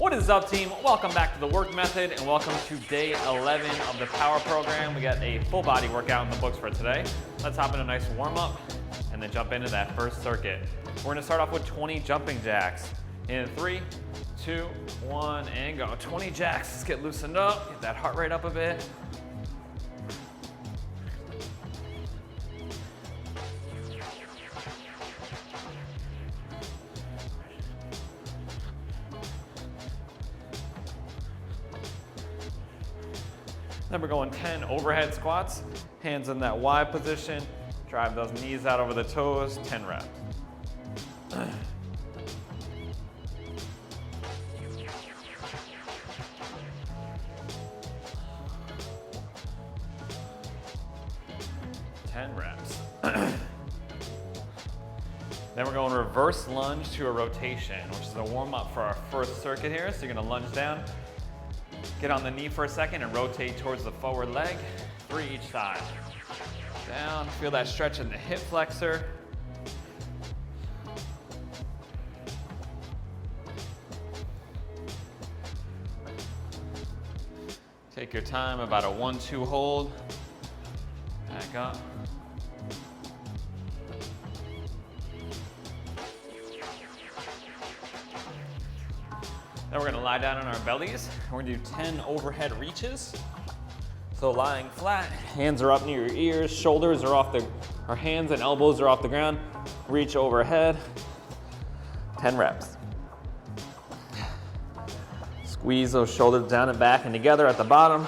What is up, team? Welcome back to the Werkd Method and welcome to day 11 of the power program. We got a full body workout in the books for today. Let's hop in a nice warm up and then jump into that first circuit. We're gonna start off with 20 jumping jacks. In 3, 2, 1, and go. 20 jacks, let's get loosened up, get that heart rate up a bit. Then we're going 10 overhead squats, hands in that Y position, drive those knees out over the toes, 10 reps. Then we're going reverse lunge to a rotation, which is a warm up for our first circuit here. So you're gonna lunge down, get on the knee for a second and rotate towards the forward leg, 3 each side. Down, feel that stretch in the hip flexor. Take your time, about a 1-2 hold. Back up. Then we're gonna lie down on our bellies. We're gonna do 10 overhead reaches. So lying flat, hands are up near your ears, shoulders are off our hands and elbows are off the ground. Reach overhead, 10 reps. Squeeze those shoulders down and back and together at the bottom.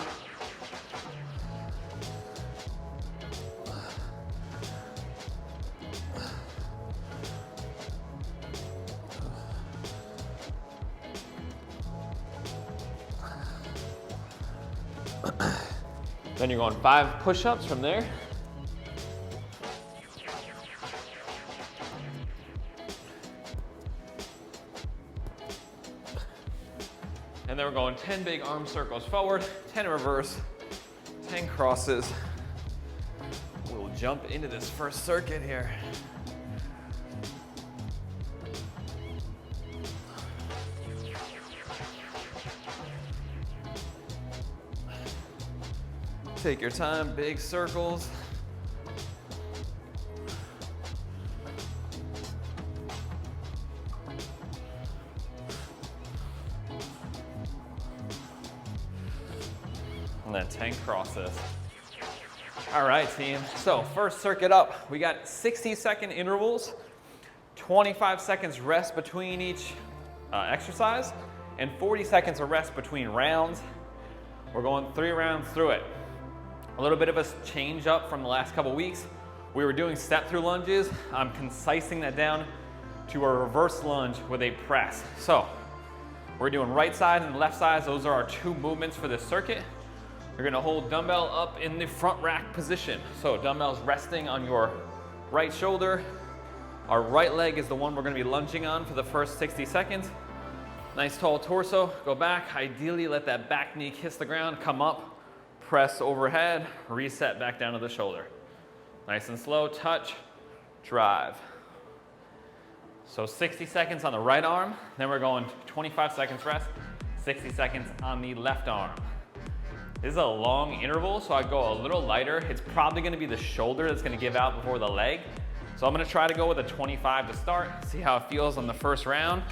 Then you're going 5 push-ups from there. And then we're going 10 big arm circles forward, 10 in reverse, 10 crosses. We'll jump into this first circuit here. Take your time, big circles. And then 10 crosses. All right, team. So first circuit up, we got 60-second intervals, 25 seconds rest between each exercise, and 40 seconds of rest between rounds. We're going 3 rounds through it. A little bit of a change up from the last couple weeks. We were doing step through lunges. I'm concising that down to a reverse lunge with a press. So we're doing right side and left side. Those are our 2 movements for this circuit. You're gonna hold dumbbell up in the front rack position. So dumbbells resting on your right shoulder. Our right leg is the one we're gonna be lunging on for the first 60 seconds. Nice tall torso, go back. Ideally let that back knee kiss the ground, come up. Press overhead, reset back down to the shoulder. Nice and slow, touch, drive. So 60 seconds on the right arm, then we're going 25 seconds rest, 60 seconds on the left arm. This is a long interval, so I go a little lighter. It's probably gonna be the shoulder that's gonna give out before the leg. So I'm gonna try to go with a 25 to start, see how it feels on the first round,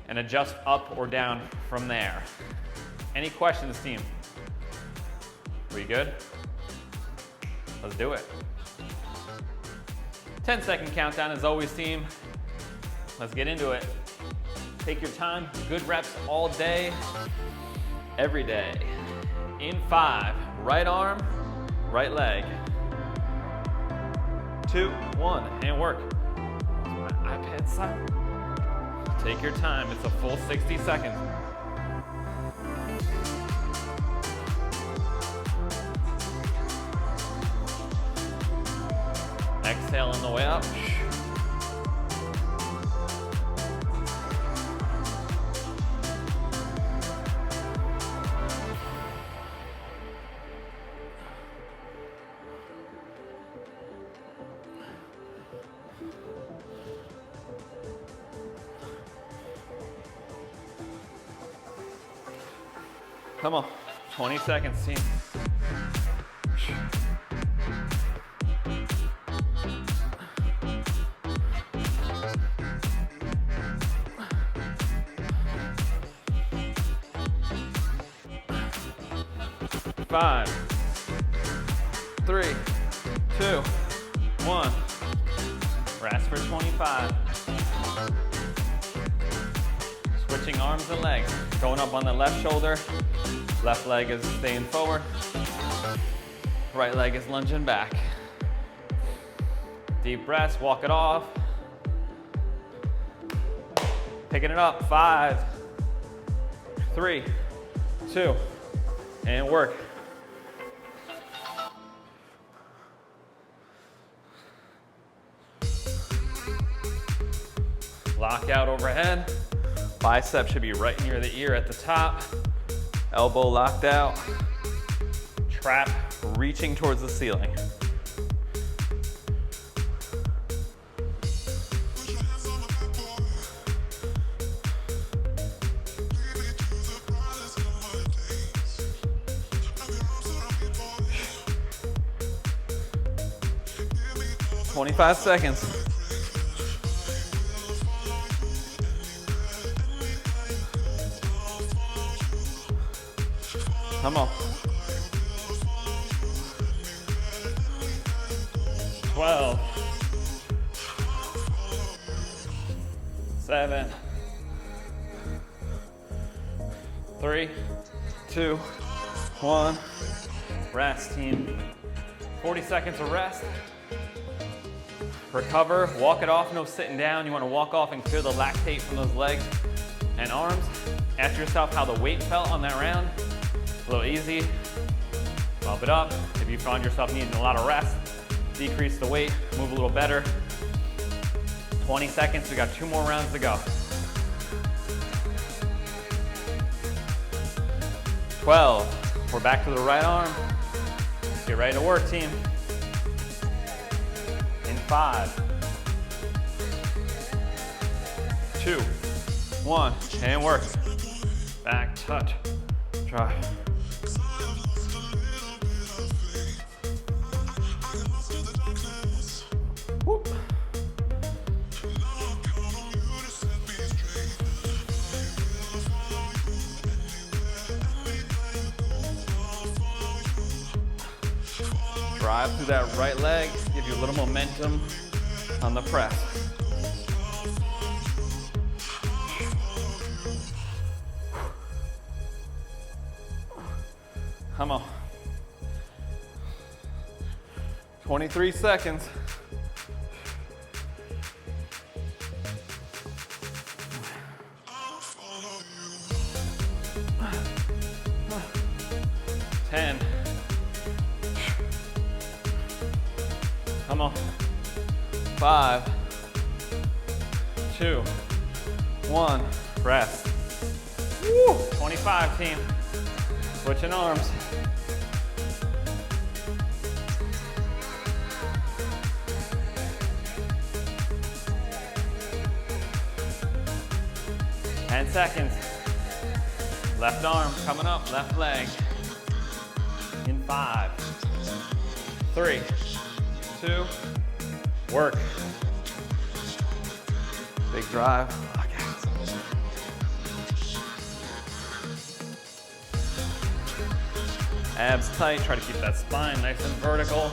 and adjust up or down from there. Any questions, team? We good? Let's do it. 10-second countdown as always, team. Let's get into it. Take your time, good reps all day, every day. In 5, right arm, right leg. 2, 1, and work. My iPad silent. Take your time, it's a full 60 seconds. Exhale on the way up. Come on, 20 seconds, team. Five, 3, 2, 1. Rest for 25. Switching arms and legs. Going up on the left shoulder. Left leg is staying forward. Right leg is lunging back. Deep breaths, walk it off. Picking it up. 5, 3, 2, and work. Lock out overhead. Bicep should be right near the ear at the top. Elbow locked out. Trap reaching towards the ceiling. "25 seconds. Come on. 12, 7, 3, 2, 1. Rest, team. 40 seconds of rest. Recover, walk it off, no sitting down. You want to walk off and clear the lactate from those legs and arms. Ask yourself how the weight felt on that round. A little easy, bump it up. If you find yourself needing a lot of rest, decrease the weight, move a little better. 20 seconds, we got 2 more rounds to go. 12, we're back to the right arm. Get ready to work, team. In 5, 2, 1, and work. Back, touch, drive. Whoop. Drive through that right leg, give you a little momentum on the press. Come on. 23 seconds. Ten. Come on. 5, 2, 1. Rest. Woo. 25, team. Switching arms. Ten seconds. Left arm coming up, left leg. In 5, 3, 2, work. Big drive, lock out. Abs tight, try to keep that spine nice and vertical.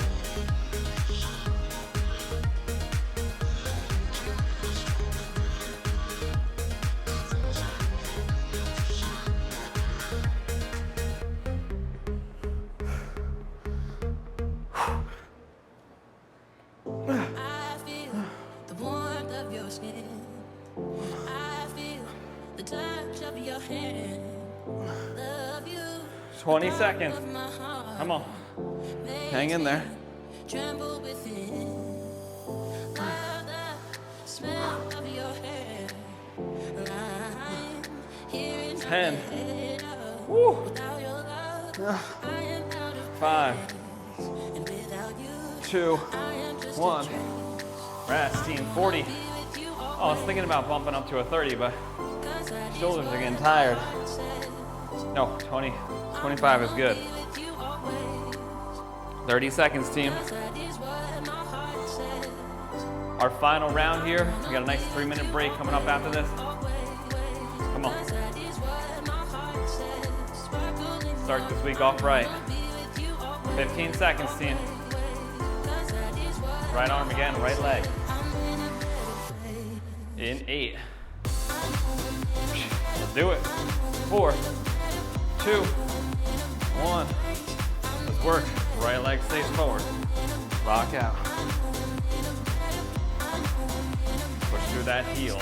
I feel the warmth of your skin. I feel the touch of your hand. Love you. 20 seconds. Come on. Hang in there. Tremble within. Love the smell of your hair. I'm here in 10. Woo. Without your love, I am out of 5, and without you, 2, I am just 1. Rest, team. 40. Oh, I was thinking about bumping up to a 30, but shoulders are getting tired. No, 20 25 is good. 30 seconds, team. Our final round here. We got a nice 3-minute break coming up after this. Come on. Start this week off right. 15 seconds, team. Right arm again, right leg. In 8. Let's do it. 4, 2, 1. Let's work. Right leg stays forward. Rock out. Push through that heel.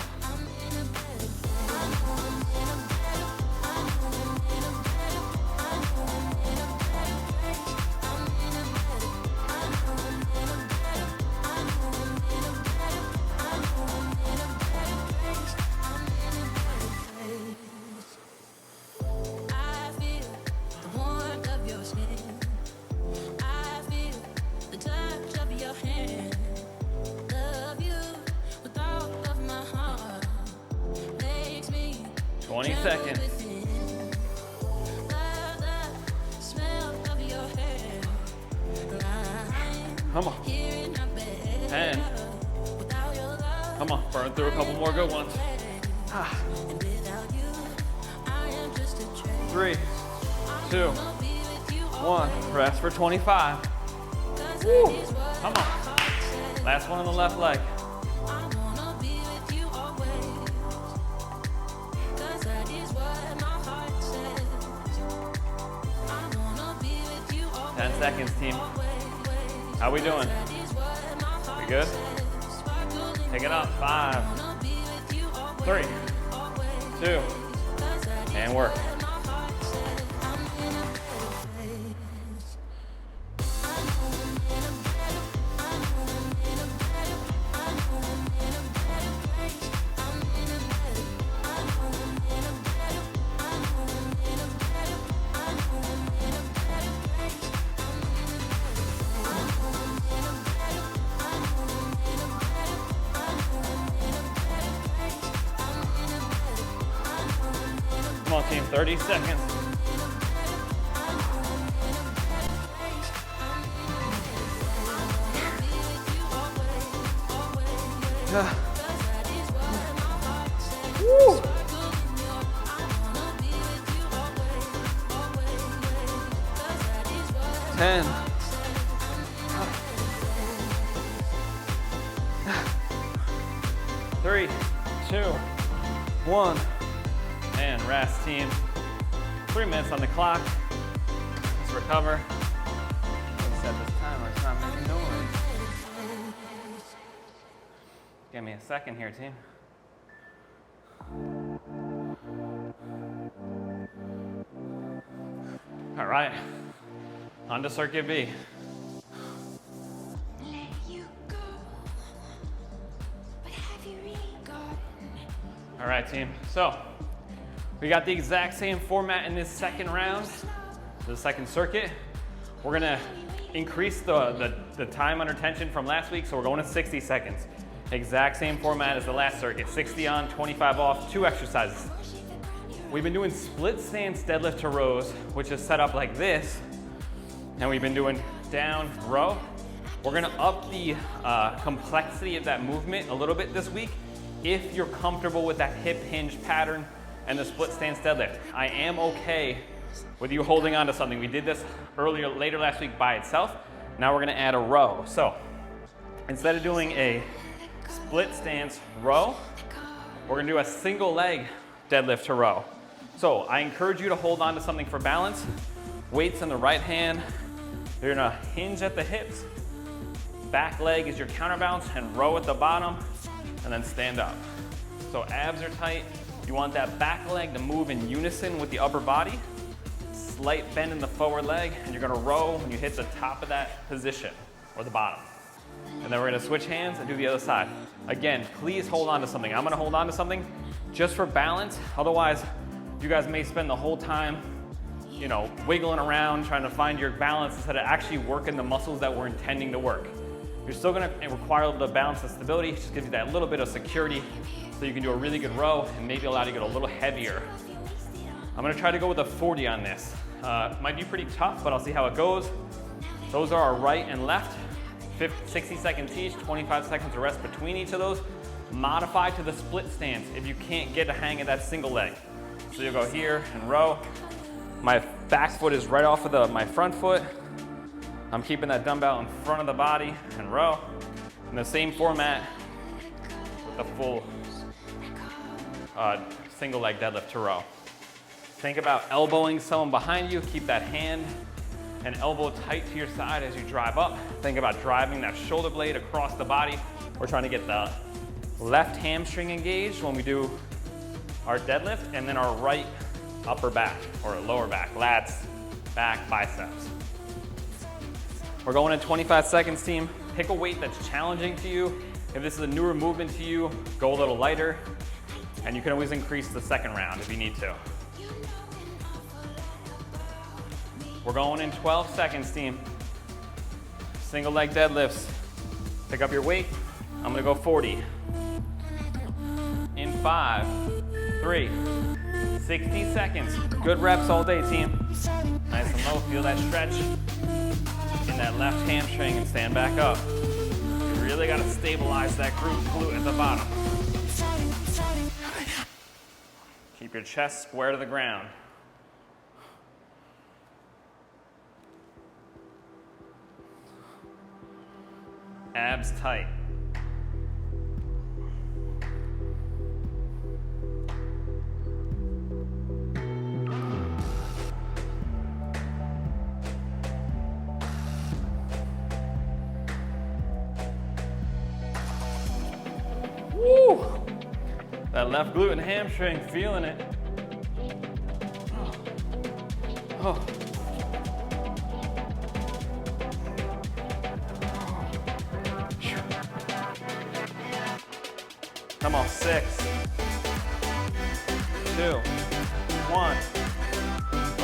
I feel the touch of your hand. Love you with all of my heart. Makes me 20 seconds. love the smell of your hair. Come on. Here in my bed 10. without your love. Come on, burn through a couple more good ones. And without you, I am just a train. 3, 2, I'll be with you 1. Rest for 25. Woo. Come on. Last one on the left leg. I wanna be with you always. 'Cause that is what my heart says. I wanna be with you always. 10 seconds, team. How we doing? We good? Pick it up. 5, 3, 2, and work. Come on, team, 30 seconds. Woo. 10. 3, 2, 1. And rest, team. 3 minutes on the clock. Let's recover. Let's set this timer. It's not making noise. Give me a second here, team. All right. On to circuit B. Let you go, but have you really gotten? All right, team. So we got the exact same format in this second round, the second circuit. We're gonna increase the time under tension from last week, so we're going to 60 seconds. Exact same format as the last circuit, 60 on, 25 off, 2 exercises. We've been doing split stance deadlift to rows, which is set up like this, and we've been doing down, row. We're gonna up the complexity of that movement a little bit this week if you're comfortable with that hip hinge pattern and the split stance deadlift. I am okay with you holding on to something. We did this later last week by itself. Now we're gonna add a row. So instead of doing a split stance row, we're gonna do a single leg deadlift to row. So I encourage you to hold on to something for balance. Weights in the right hand. You're gonna hinge at the hips. Back leg is your counterbalance and row at the bottom, and then stand up. So abs are tight. You want that back leg to move in unison with the upper body. Slight bend in the forward leg, and you're gonna row when you hit the top of that position, or the bottom. And then we're gonna switch hands and do the other side. Again, please hold on to something. I'm gonna hold on to something just for balance. Otherwise, you guys may spend the whole time, you know, wiggling around trying to find your balance instead of actually working the muscles that we're intending to work. You're still gonna require a little bit of balance and stability. It just gives you that little bit of security so you can do a really good row and maybe allow you to get a little heavier. I'm gonna try to go with a 40 on this. Might be pretty tough, but I'll see how it goes. Those are our right and left. 60 seconds each, 25 seconds of rest between each of those. Modify to the split stance if you can't get a hang of that single leg. So you'll go here and row. My back foot is right off of my front foot. I'm keeping that dumbbell in front of the body and row. In the same format with the full single leg deadlift to row. Think about elbowing someone behind you. Keep that hand and elbow tight to your side as you drive up. Think about driving that shoulder blade across the body. We're trying to get the left hamstring engaged when we do our deadlift, and then our right upper back or lower back, lats, back, biceps. We're going in 25 seconds, team. Pick a weight that's challenging to you. If this is a newer movement to you, go a little lighter, and you can always increase the second round if you need to. We're going in 12 seconds, team. Single leg deadlifts. Pick up your weight. I'm gonna go 40. In 5, 3, 60 seconds. Good reps all day, team. Nice and low, feel that stretch in that left hamstring and stand back up. You really gotta stabilize that glute at the bottom. Keep your chest square to the ground. Abs tight. Woo! That left glute and hamstring, feeling it. Oh. Come on, 6, 2, 1,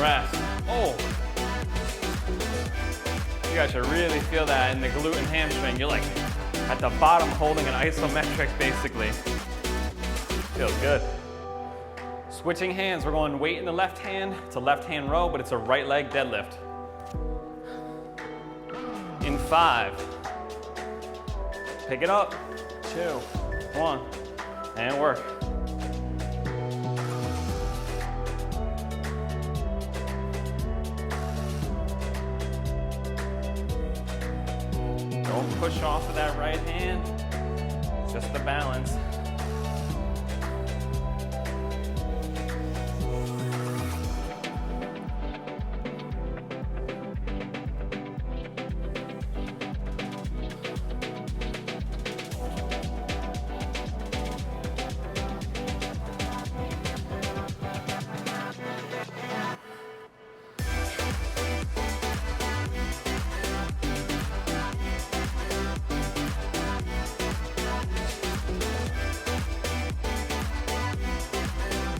rest. Oh. You guys should really feel that in the glute and hamstring. You're like at the bottom holding an isometric basically. Feels good. Switching hands, we're going weight in the left hand. It's a left hand row, but it's a right leg deadlift. In 5, pick it up, 2, 1, and work. Don't push off of that right hand, just the balance.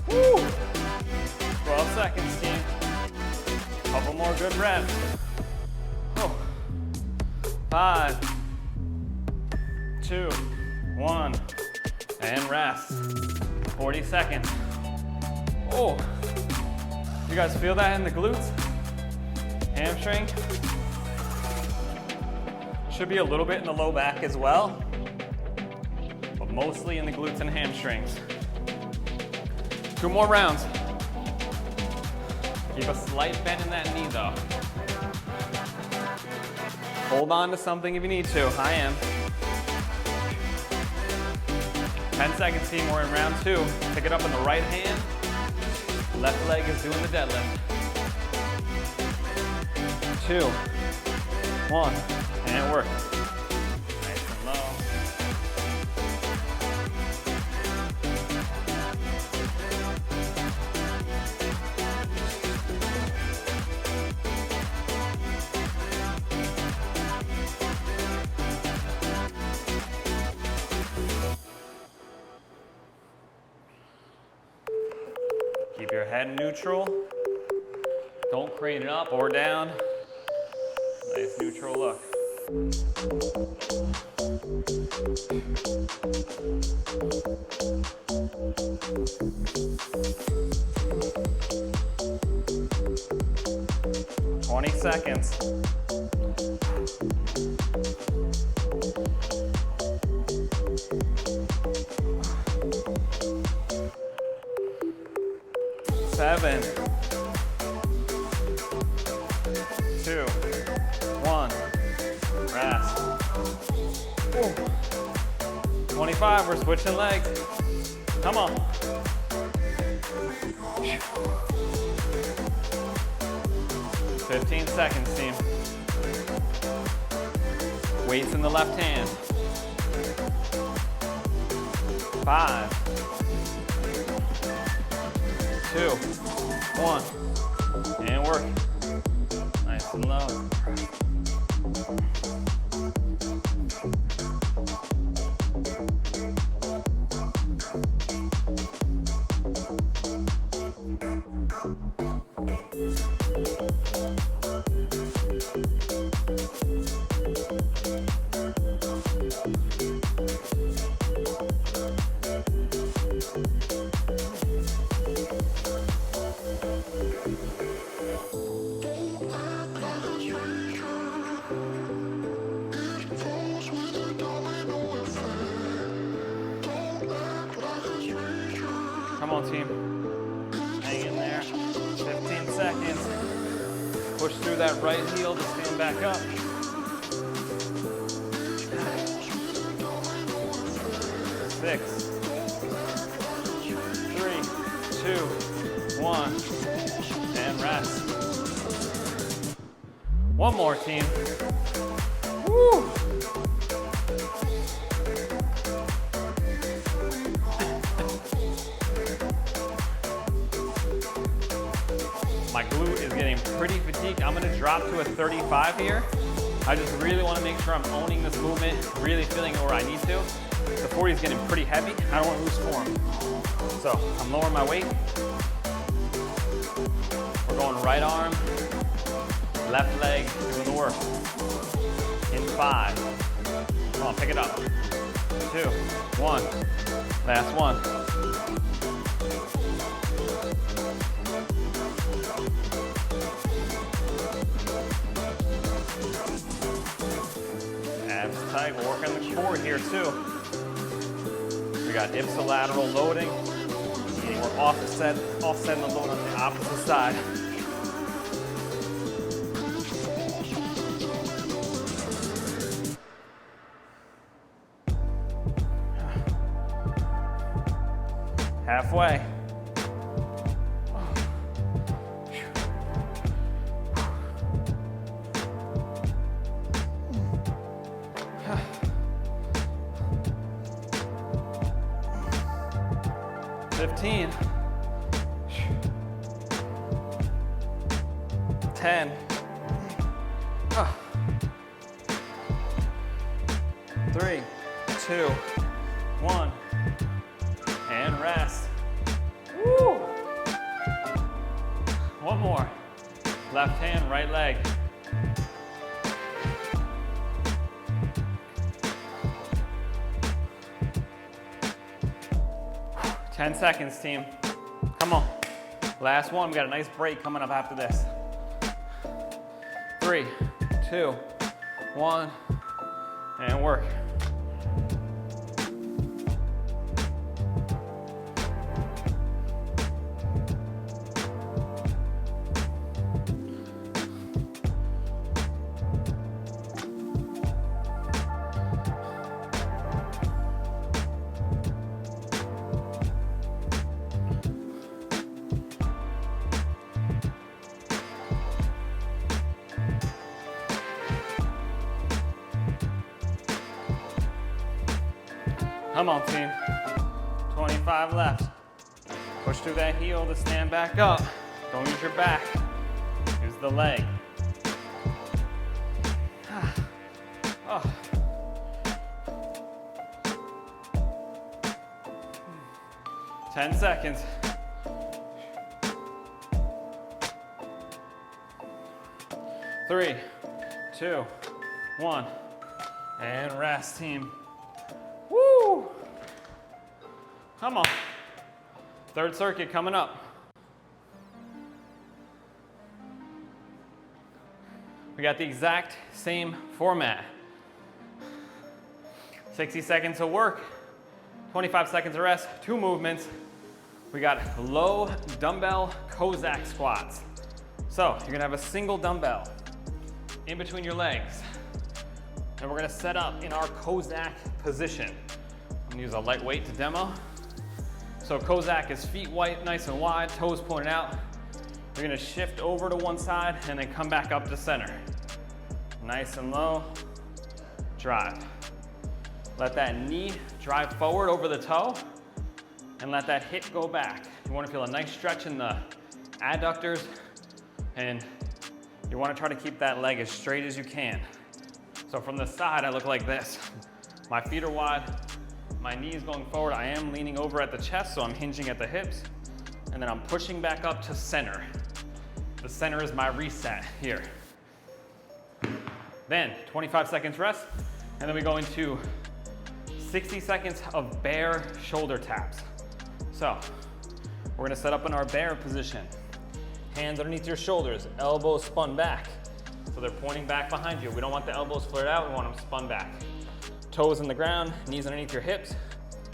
Woo! 12 seconds, team. Couple more good reps. Oh. 5, 2, 1, and rest. 40 seconds. Oh, you guys feel that in the glutes? Hamstring. Should be a little bit in the low back as well, but mostly in the glutes and hamstrings. 2 more rounds. Keep a slight bend in that knee though. Hold on to something if you need to. I am. 10 seconds, team. We're in round 2. Pick it up in the right hand. Left leg is doing the deadlift. 2, 1, and work. Nice and low. Keep your head neutral. Don't crane it up or down. Nice neutral look. seconds. Seven, 2, 1, rest. 25, we're switching legs. Come on. "15 seconds, team. Weights in the left hand. 5, 2, 1, and work. Nice and low. Come on, team. Hang in there. 15 seconds. Push through that right heel to stand back up. 6, 3, 2, 1, and rest. One more, team. Woo! My glute is getting pretty fatigued. I'm gonna drop to a 35 here. I just really wanna make sure I'm owning this movement, really feeling it where I need to. The 40 is getting pretty heavy. I don't wanna lose form. So I'm lowering my weight. We're going right arm, left leg, doing the work. In 5. Come on, pick it up. 2, 1. Last one. Abs tight, we're working the core here too. We got ipsilateral loading, meaning we're offsetting the load on the opposite side. Halfway. 15, 10, 3, 2, 1, and rest. Woo! One more. Left hand, right leg. Ten seconds, team. Come on. Last one. We got a nice break coming up after this. 3, 2, 1, and work. Come on, team. 25 left. Push through that heel to stand back up. Don't use your back. Use the leg. Oh. 10 seconds. Three, 2, 1, and rest, team. Woo! Come on. Third circuit coming up. We got the exact same format. 60 seconds of work, 25 seconds of rest, 2 movements. We got low dumbbell cossack squats. So you're gonna have a single dumbbell in between your legs. And we're gonna set up in our cossack position. I'm gonna use a light weight to demo. So cossack is feet nice and wide, toes pointed out. You're gonna shift over to one side and then come back up to center. Nice and low, drive. Let that knee drive forward over the toe and let that hip go back. You wanna feel a nice stretch in the adductors and you wanna try to keep that leg as straight as you can. So from the side, I look like this. My feet are wide, my knees going forward. I am leaning over at the chest, so I'm hinging at the hips. And then I'm pushing back up to center. The center is my reset here. Then 25 seconds rest, and then we go into 60 seconds of bear shoulder taps. So we're gonna set up in our bear position. Hands underneath your shoulders, elbows spun back. So they're pointing back behind you. We don't want the elbows flared out, we want them spun back. Toes in the ground, knees underneath your hips.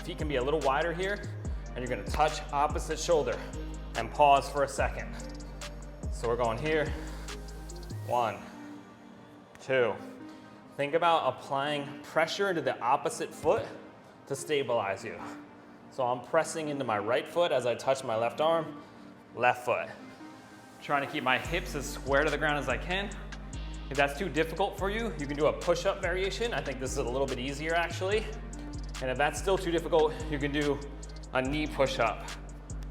Feet can be a little wider here, and you're gonna touch opposite shoulder and pause for a second. So we're going here, 1, 2. Think about applying pressure into the opposite foot to stabilize you. So I'm pressing into my right foot as I touch my left arm, left foot. Trying to keep my hips as square to the ground as I can. If that's too difficult for you, you can do a push-up variation. I think this is a little bit easier actually. And if that's still too difficult, you can do a knee push-up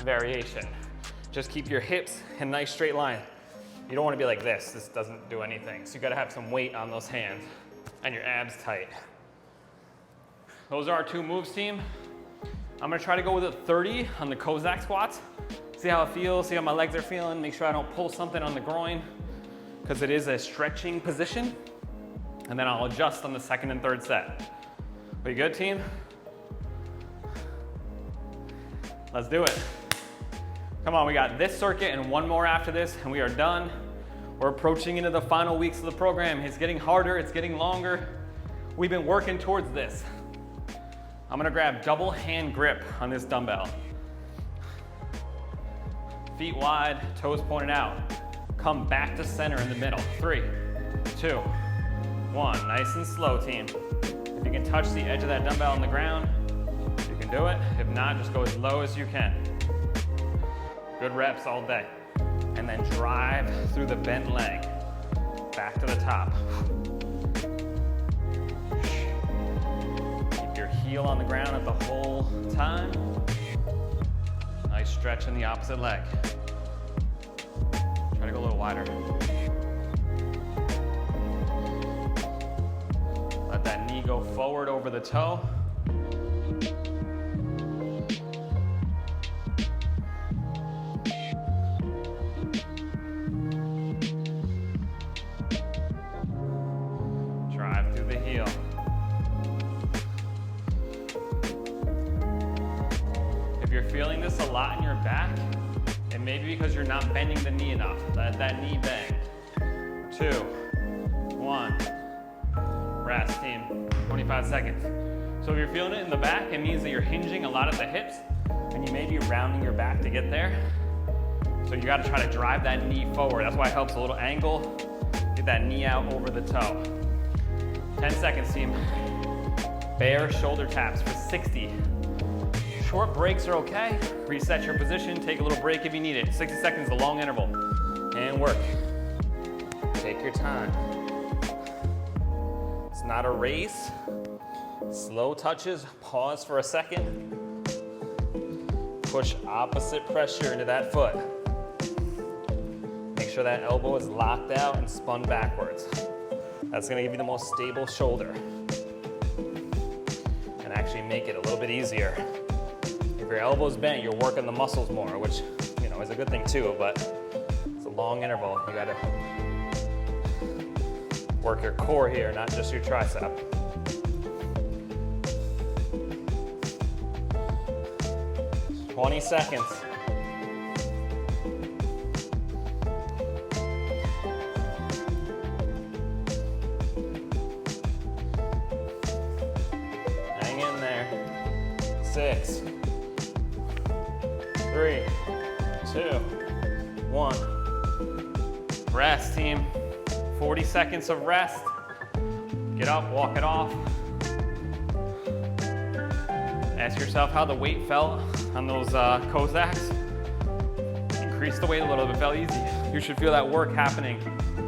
variation. Just keep your hips in a nice straight line. You don't want to be like this. This doesn't do anything. So you got to have some weight on those hands and your abs tight. Those are our 2 moves, team. I'm going to try to go with a 30 on the cossack squats. See how it feels, see how my legs are feeling. Make sure I don't pull something on the groin because it is a stretching position. And then I'll adjust on the 2nd and 3rd set. Are you good, team? Let's do it. Come on, we got this circuit and 1 more after this, and we are done. We're approaching into the final weeks of the program. It's getting harder, it's getting longer. We've been working towards this. I'm gonna grab double hand grip on this dumbbell. Feet wide, toes pointed out. Come back to center in the middle. 3, 2, 1. Nice and slow, team. If you can touch the edge of that dumbbell on the ground, you can do it. If not, just go as low as you can. Good reps all day. And then drive through the bent leg. Back to the top. Keep your heel on the ground at the whole time. Nice stretch in the opposite leg. Try to go a little wider. Let that knee go forward over the toe. Drive through the heel. If you're feeling this a lot in your back, it may be because you're not bending the knee enough. Let that knee bend. 2, 1. Rest, team. 25 seconds. So if you're feeling it in the back, it means that you're hinging a lot at the hips and you may be rounding your back to get there. So you gotta try to drive that knee forward. That's why it helps a little angle. Get that knee out over the toe. 10 seconds, team. Bear shoulder taps for 60. Short breaks are okay. Reset your position, take a little break if you need it. 60 seconds, a long interval. And work. Take your time. It's not a race. Slow touches, pause for a second. Push opposite pressure into that foot. Make sure that elbow is locked out and spun backwards. That's gonna give you the most stable shoulder. And actually make it a little bit easier. If your elbow's bent, you're working the muscles more, which is a good thing too, but it's a long interval. You gotta work your core here, not just your tricep. Just 20 seconds. 6, 3, 2, 1. Rest, team. 40 seconds of rest. Get up, walk it off. Ask yourself how the weight felt on those cossacks. Increase the weight a little bit, felt easy. You should feel that work happening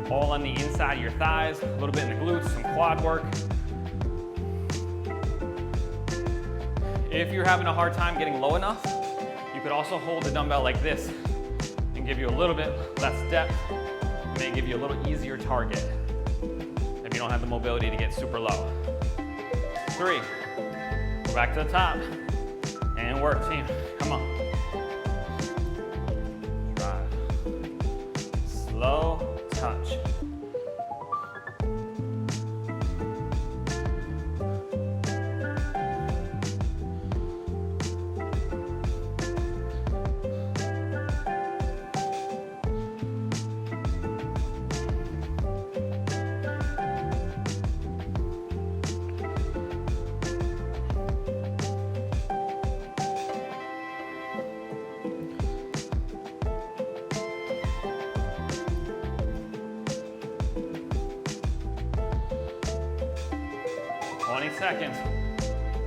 all on the inside of your thighs, a little bit in the glutes, some quad work. If you're having a hard time getting low enough, you could also hold the dumbbell like this and give you a little bit less depth, may give you a little easier target if you don't have the mobility to get super low. 3, go back to the top, and work, team, come on. Drive, slow touch. Seconds.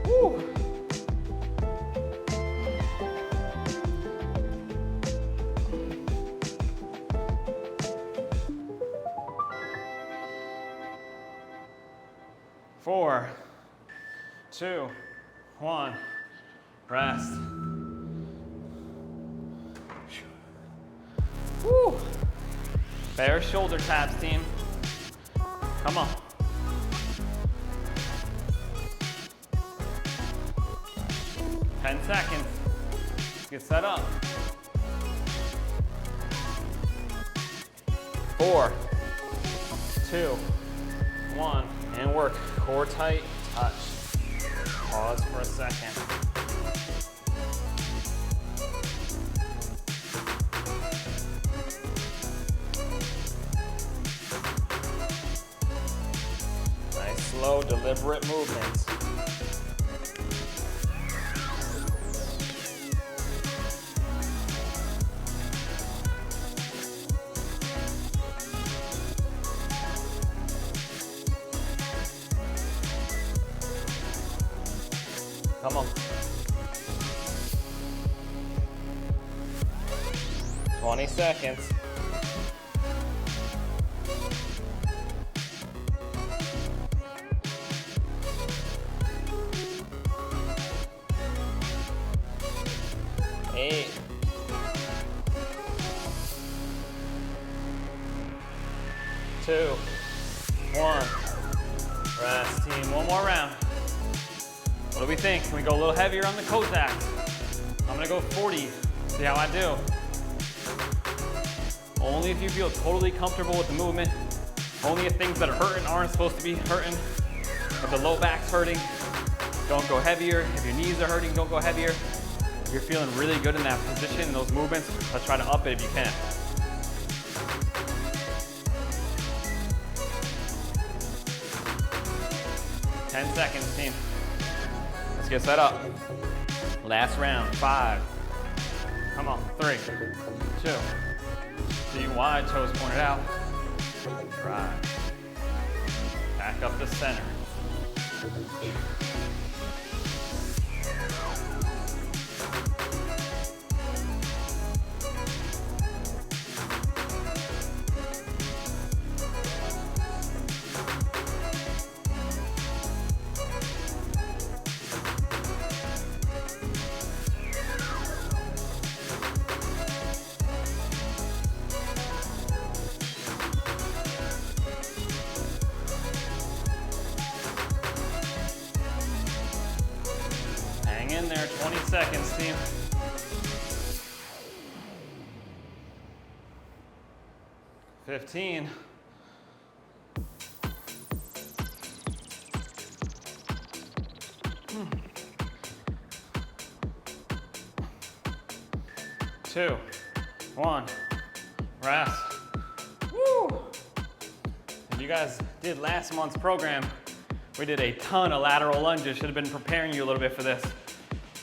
Woo. Four, 2, 1, rest. Woo. Bare shoulder taps, team. Come on. 10 seconds. Get set up. 4, 2, 1, and work. Core tight, touch. Pause for a second. Nice, slow, deliberate movements. Come on. 20 seconds. Eight. 2, 1. Rest, team. One more round. What do we think? Can we go a little heavier on the cossacks? I'm gonna go 40, see how I do. Only if you feel totally comfortable with the movement. Only if things that are hurting aren't supposed to be hurting. If the low back's hurting, don't go heavier. If your knees are hurting, don't go heavier. If you're feeling really good in that position, in those movements, let's try to up it if you can. Ten seconds, team. Let's get set up. Last round, 5. Come on, 3, 2. See wide, toes pointed out. Drive. Back up the center. In there, 20 seconds, team. $15. Two, 1, rest. Woo! If you guys did last month's program, we did a ton of lateral lunges. Should have been preparing you a little bit for this.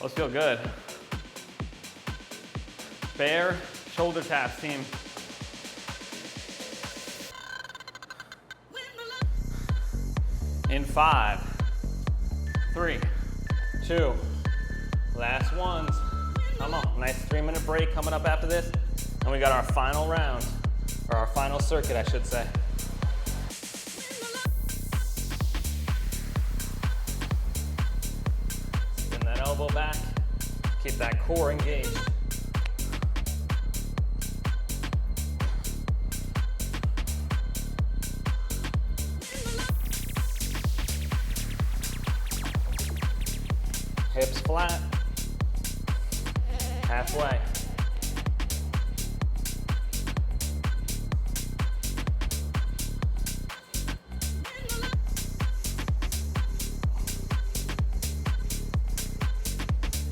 Those feel good. Bear shoulder taps, team. In 5, 3, 2, last ones. Come on, nice 3-minute break coming up after this. And we got our final round, or our final circuit, I should say. Spin that elbow back, keep that core engaged. Hips flat, halfway.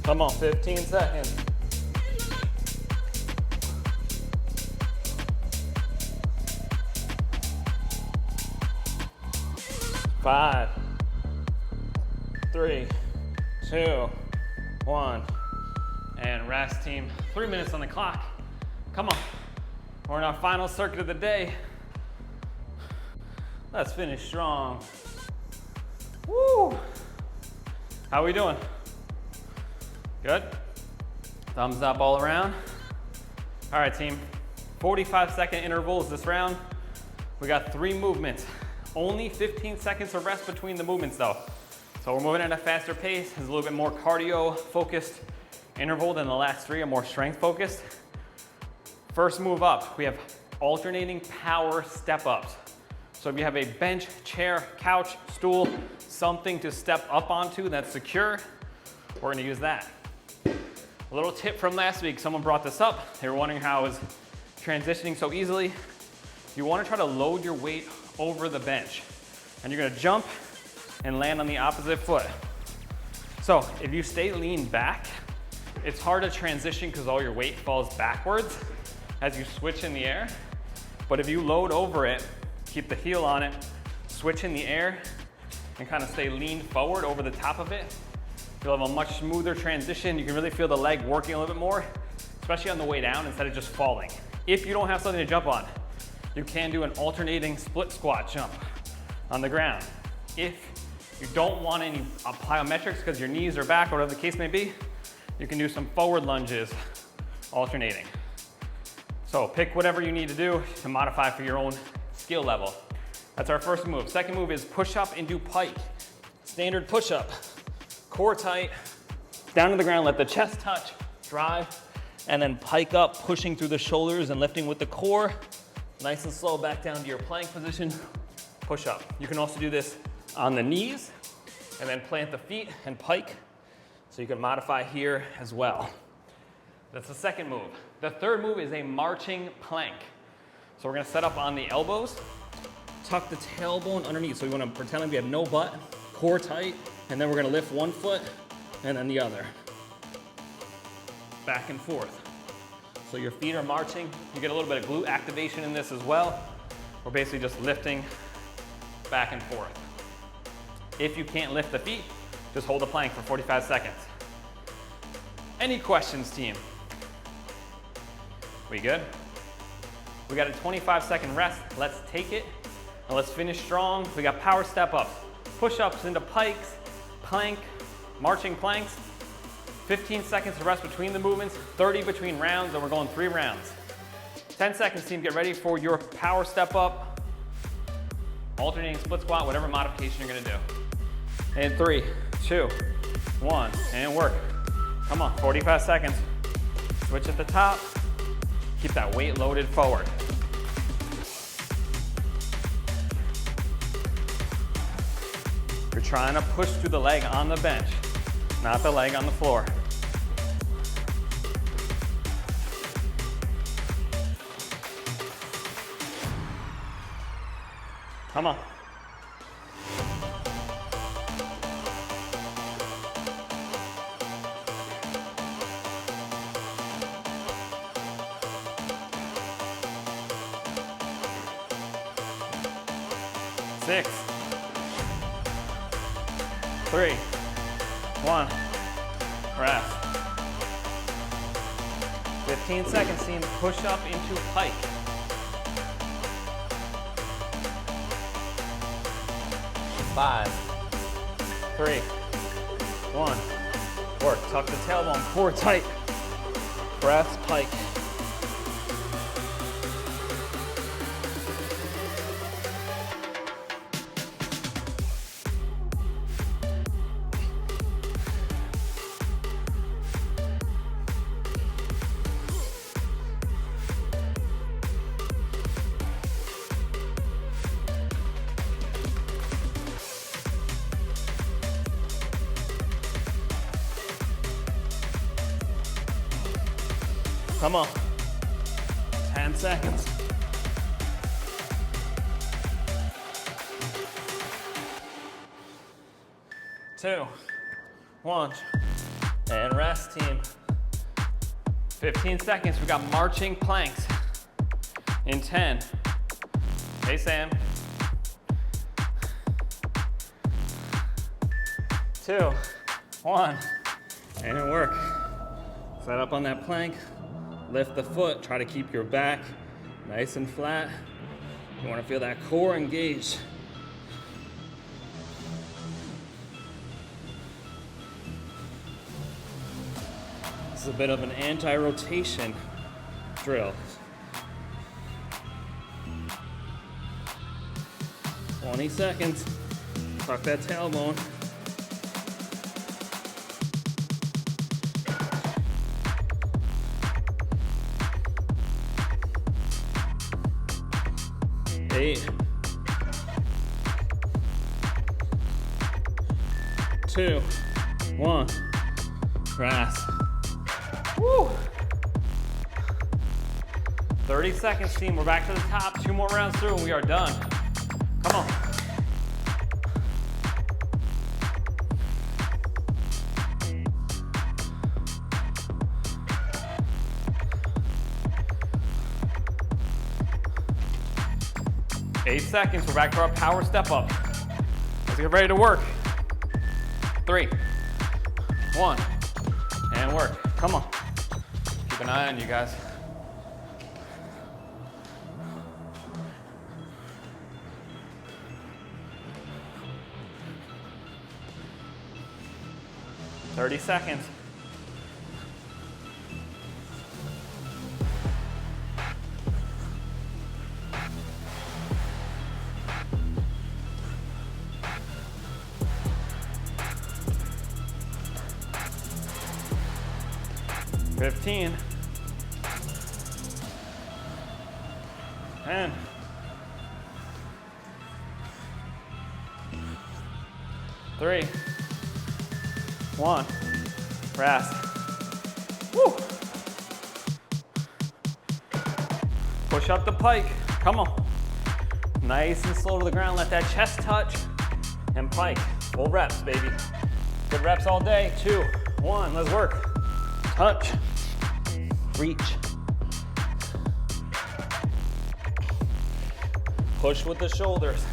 Come on, 15 seconds. Five, 3, 2, 1, and rest, team. 3 minutes on the clock. Come on, we're in our final circuit of the day. Let's finish strong. Woo! How are we doing? Good? Thumbs up all around. All right, team. 45-second intervals this round. We got 3 movements. Only 15 seconds of rest between the movements though. So we're moving at a faster pace. It's a little bit more cardio focused interval than the last 3 are more strength focused. First move up, we have alternating power step ups. So if you have a bench, chair, couch, stool, something to step up onto that's secure, we're gonna use that. A little tip from last week, someone brought this up. They were wondering how I was transitioning so easily. You wanna try to load your weight over the bench. And you're gonna jump and land on the opposite foot. So if you stay lean back, it's hard to transition because all your weight falls backwards as you switch in the air. But if you load over it, keep the heel on it, switch in the air, and kind of stay lean forward over the top of it, you'll have a much smoother transition. You can really feel the leg working a little bit more, especially on the way down instead of just falling. If you don't have something to jump on, you can do an alternating split squat jump on the ground. If you don't want any plyometrics because your knees are back or whatever the case may be, you can do some forward lunges alternating. So pick whatever you need to do to modify for your own skill level. That's our first move. Second move is push up and do pike. Standard push up, core tight, down to the ground, let the chest touch, drive, and then pike up, pushing through the shoulders and lifting with the core. Nice and slow back down to your plank position, push up. You can also do this on the knees and then plant the feet and pike. So you can modify here as well. That's the second move. The third move is a marching plank. So we're gonna set up on the elbows, tuck the tailbone underneath. So we wanna pretend like we have no butt, core tight, and then we're gonna lift one foot and then the other. Back and forth. So your feet are marching. You get a little bit of glute activation in this as well. We're basically just lifting back and forth. If you can't lift the feet, just hold the plank for 45 seconds. Any questions, team? We good? We got a 25-second rest. Let's take it and let's finish strong. We got power step ups, push-ups into pikes, plank, marching planks. 15 seconds to rest between the movements, 30 between rounds, and we're going 3 rounds. 10 seconds, team, get ready for your power step up, alternating split squat, whatever modification you're gonna do. In 3, 2, 1, and work. Come on, 45 seconds. Switch at the top, keep that weight loaded forward. You're trying to push through the leg on the bench, not the leg on the floor. Come on. Six, 3, 1, Rest. 15 seconds, team. Push up into pike. 5, 3, 1. Work. Tuck the tailbone. Core tight. Press pike. Come on. 10 seconds. 2, 1. And rest, team. 15 seconds. We got marching planks. In 10. Hey, Sam. 2, 1. And work. Set up on that plank. Lift the foot, try to keep your back nice and flat. You want to feel that core engaged. This is a bit of an anti-rotation drill. 20 seconds. Tuck that tailbone. 8, 2, 1. Rest. Woo. 30 seconds, team. We're back to the top. 2 more rounds through and we are done. Come on. Eight seconds, we're back to our power step up. Let's get ready to work. 3, 1, and work. Come on. Keep an eye on you guys. $30 seconds. $15. 10. 3, 1. Rest. Woo. Push up the pike. Come on. Nice and slow to the ground. Let that chest touch. And pike. Full reps, baby. Good reps all day. 2, 1. Let's work. Touch. Reach. Push with the shoulders.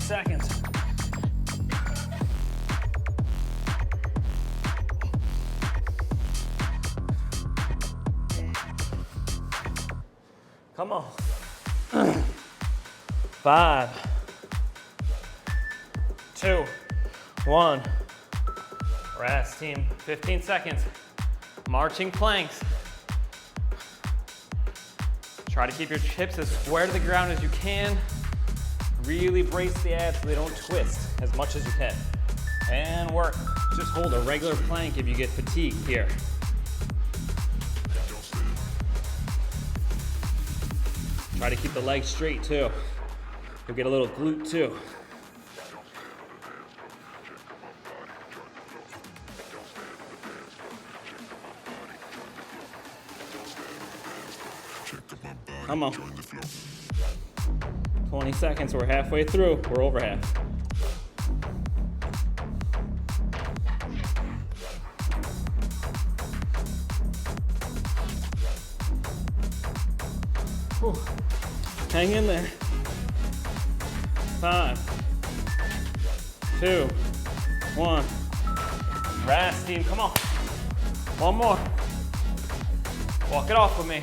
Seconds. Come on. 5, 2, 1. Rest, team. 15 seconds. Marching planks. Try to keep your hips as square to the ground as you can. Really brace the abs so they don't twist as much as you can. And work. Just hold a regular plank if you get fatigued here. Try to keep the legs straight too. You'll get a little glute too. Come on. 20 seconds, we're halfway through. We're over half. Whew. Hang in there. 5, 2, 1. Rest, team, come on. One more. Walk it off with me.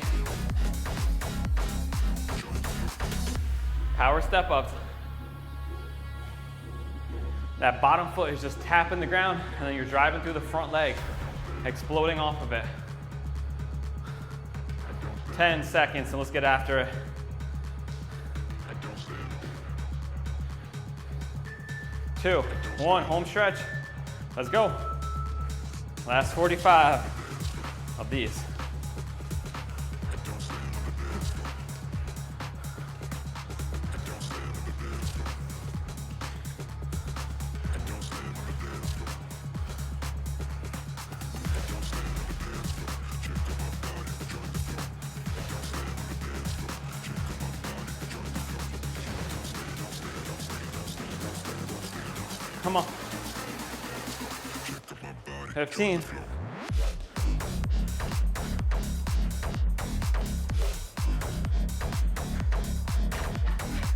Power step ups. That bottom foot is just tapping the ground, and then you're driving through the front leg, exploding off of it. 10 seconds, and let's get after it. 2, 1, home stretch. Let's go. Last 45 of these. Come on. 15.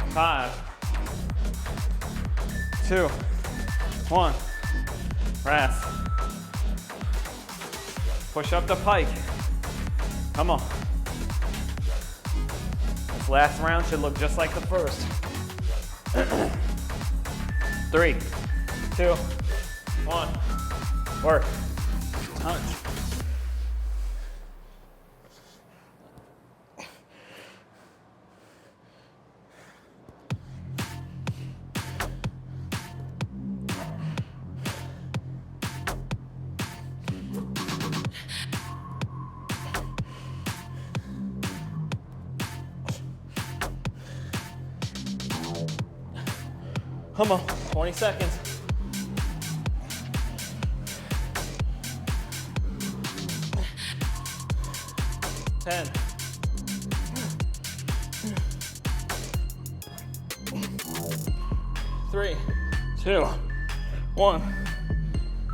5, 2, 1. Rest. Push up the pike. Come on. This last round should look just like the first. 3, 2, 1. Work. Touch. Come on, 20 seconds. Ten. 3, 2, 1.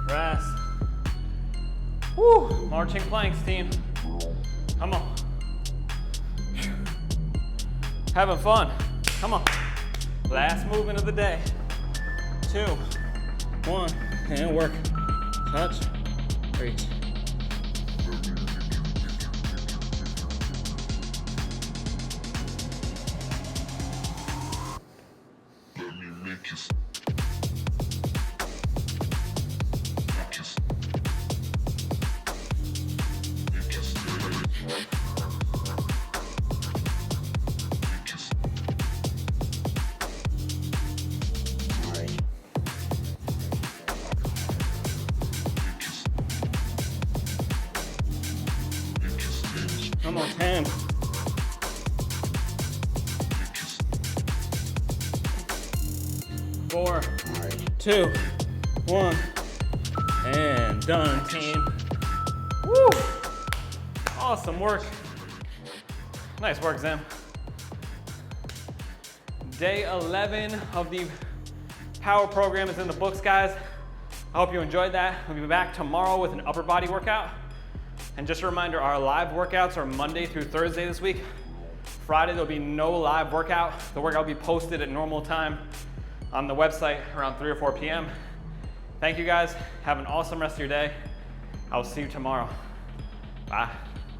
Rest. Woo! Marching planks, team. Come on. Having fun. Come on. Last movement of the day. 2, 1, and work. Touch, reach. Come on, 10. 4, 2, 1, and done, team. Woo! Awesome work. Nice work, Zim. Day 11 of the power program is in the books, guys. I hope you enjoyed that. We'll be back tomorrow with an upper body workout. And just a reminder, our live workouts are Monday through Thursday this week. Friday, there'll be no live workout. The workout will be posted at normal time on the website around 3 or 4 p.m. Thank you guys. Have an awesome rest of your day. I'll see you tomorrow. Bye.